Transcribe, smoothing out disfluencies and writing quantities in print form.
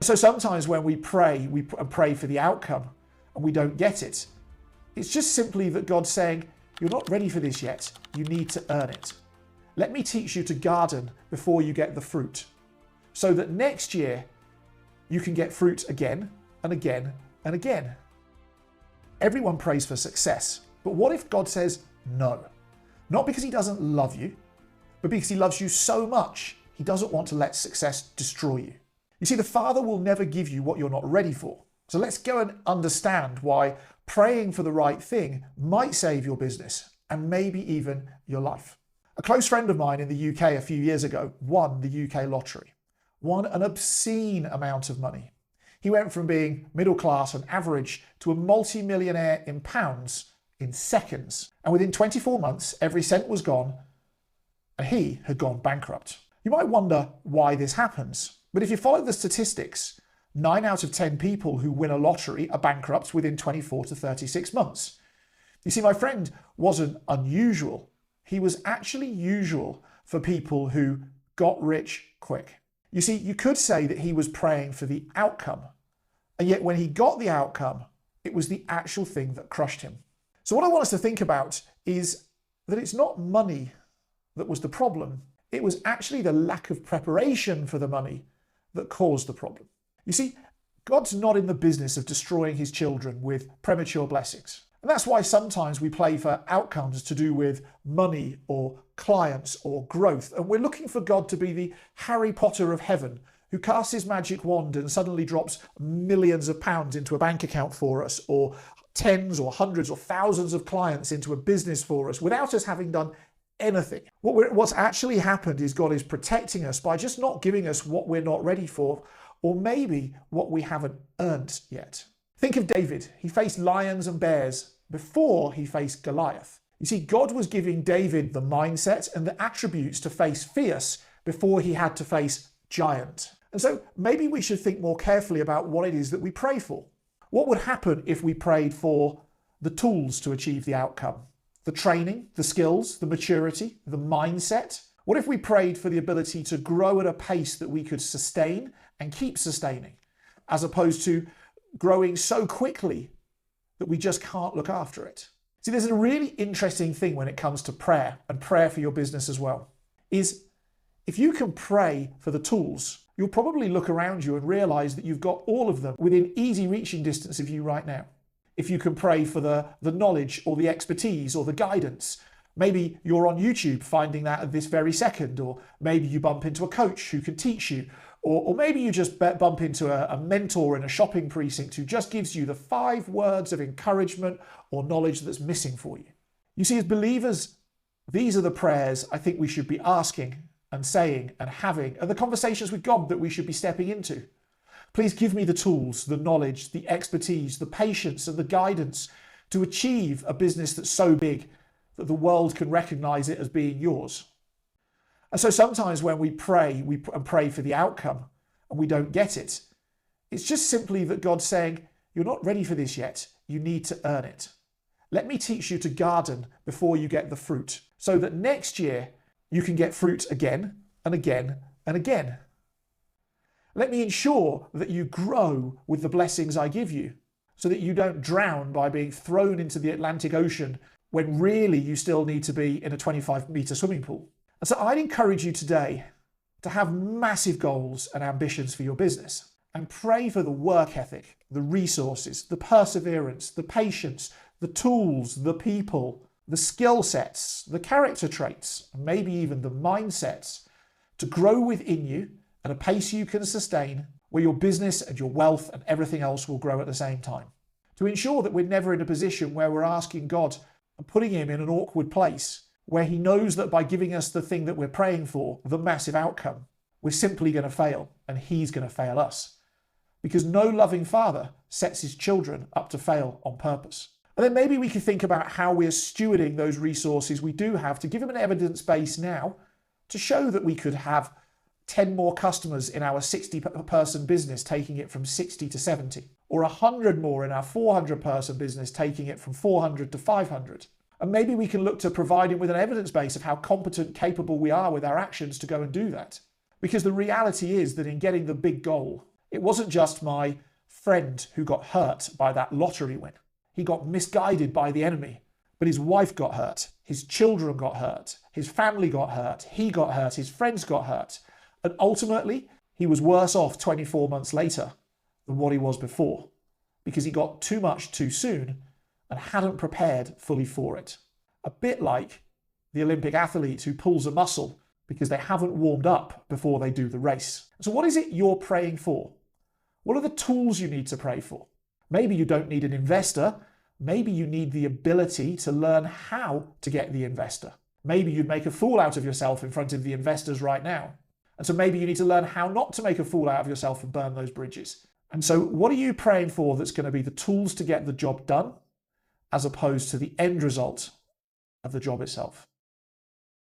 so sometimes when we pray, we pray for the outcome and we don't get it. It's just simply that God's saying, you're not ready for this yet. You need to earn it. Let me teach you to garden before you get the fruit, so that next year you can get fruit again and again and again. Everyone prays for success, but what if God says no? Not because he doesn't love you, but because he loves you so much, he doesn't want to let success destroy you. You see, the Father will never give you what you're not ready for. So let's go and understand why praying for the right thing might save your business and maybe even your life. A close friend of mine in the UK a few years ago won the UK lottery, won an obscene amount of money. He went from being middle class and average to a multi-millionaire in pounds in seconds. And within 24 months, every cent was gone and he had gone bankrupt. You might wonder why this happens, but if you follow the statistics, 9 out of 10 people who win a lottery are bankrupt within 24 to 36 months. You see, my friend wasn't unusual. He was actually usual for people who got rich quick. You see, you could say that he was praying for the outcome, and yet when he got the outcome, it was the actual thing that crushed him. So what I want us to think about is that it's not money that was the problem. It was actually the lack of preparation for the money that caused the problem. You see, God's not in the business of destroying his children with premature blessings. And that's why sometimes we pray for outcomes to do with money or clients or growth. And we're looking for God to be the Harry Potter of heaven, who casts his magic wand and suddenly drops millions of pounds into a bank account for us, or tens or hundreds or thousands of clients into a business for us without us having done anything. What's actually happened is God is protecting us by just not giving us what we're not ready for, or maybe what we haven't earned yet. Think of David. He faced lions and bears before he faced Goliath. You see, God was giving David the mindset and the attributes to face fierce before he had to face giant. And so maybe we should think more carefully about what it is that we pray for. What would happen if we prayed for the tools to achieve the outcome? The training, the skills, the maturity, the mindset? What if we prayed for the ability to grow at a pace that we could sustain and keep sustaining, as opposed to growing so quickly that we just can't look after it? See, there's a really interesting thing when it comes to prayer, and prayer for your business as well, is if you can pray for the tools, you'll probably look around you and realize that you've got all of them within easy reaching distance of you right now. If you can pray for the knowledge or the expertise or the guidance, maybe you're on YouTube finding that at this very second, or maybe you bump into a coach who can teach you, or maybe you just bump into a mentor in a shopping precinct who just gives you the 5 words of encouragement or knowledge that's missing for you. You see, as believers, these are the prayers I think we should be asking and saying and having, and the conversations with God that we should be stepping into. Please give me the tools, the knowledge, the expertise, the patience and the guidance to achieve a business that's so big that the world can recognize it as being yours. And so sometimes when we pray for the outcome and we don't get it, it's just simply that God's saying, you're not ready for this yet. You need to earn it. Let me teach you to garden before you get the fruit, so that next year you can get fruit again and again and again. Let me ensure that you grow with the blessings I give you, so that you don't drown by being thrown into the Atlantic Ocean when really you still need to be in a 25-meter swimming pool. And so I'd encourage you today to have massive goals and ambitions for your business, and pray for the work ethic, the resources, the perseverance, the patience, the tools, the people, the skill sets, the character traits, and maybe even the mindsets to grow within you at a pace you can sustain, where your business and your wealth and everything else will grow at the same time. To ensure that we're never in a position where we're asking God and putting him in an awkward place, where he knows that by giving us the thing that we're praying for, the massive outcome, we're simply going to fail and he's going to fail us. Because no loving father sets his children up to fail on purpose. And then maybe we could think about how we're stewarding those resources we do have to give them an evidence base now to show that we could have 10 more customers in our 60-person business, taking it from 60 to 70, or 100 more in our 400-person business, taking it from 400 to 500. And maybe we can look to providing with an evidence base of how competent, capable we are with our actions to go and do that. Because the reality is that in getting the big goal, It wasn't just my friend who got hurt by that lottery win. He got misguided by the enemy, but his wife got hurt, his children got hurt, his family got hurt, he got hurt, his friends got hurt. And ultimately, he was worse off 24 months later than what he was before, because he got too much too soon and hadn't prepared fully for it. A bit like the Olympic athlete who pulls a muscle because they haven't warmed up before they do the race. So what is it you're praying for? What are the tools you need to pray for? Maybe you don't need an investor. Maybe you need the ability to learn how to get the investor. Maybe you'd make a fool out of yourself in front of the investors right now. And so maybe you need to learn how not to make a fool out of yourself and burn those bridges. And so what are you praying for that's going to be the tools to get the job done, as opposed to the end result of the job itself?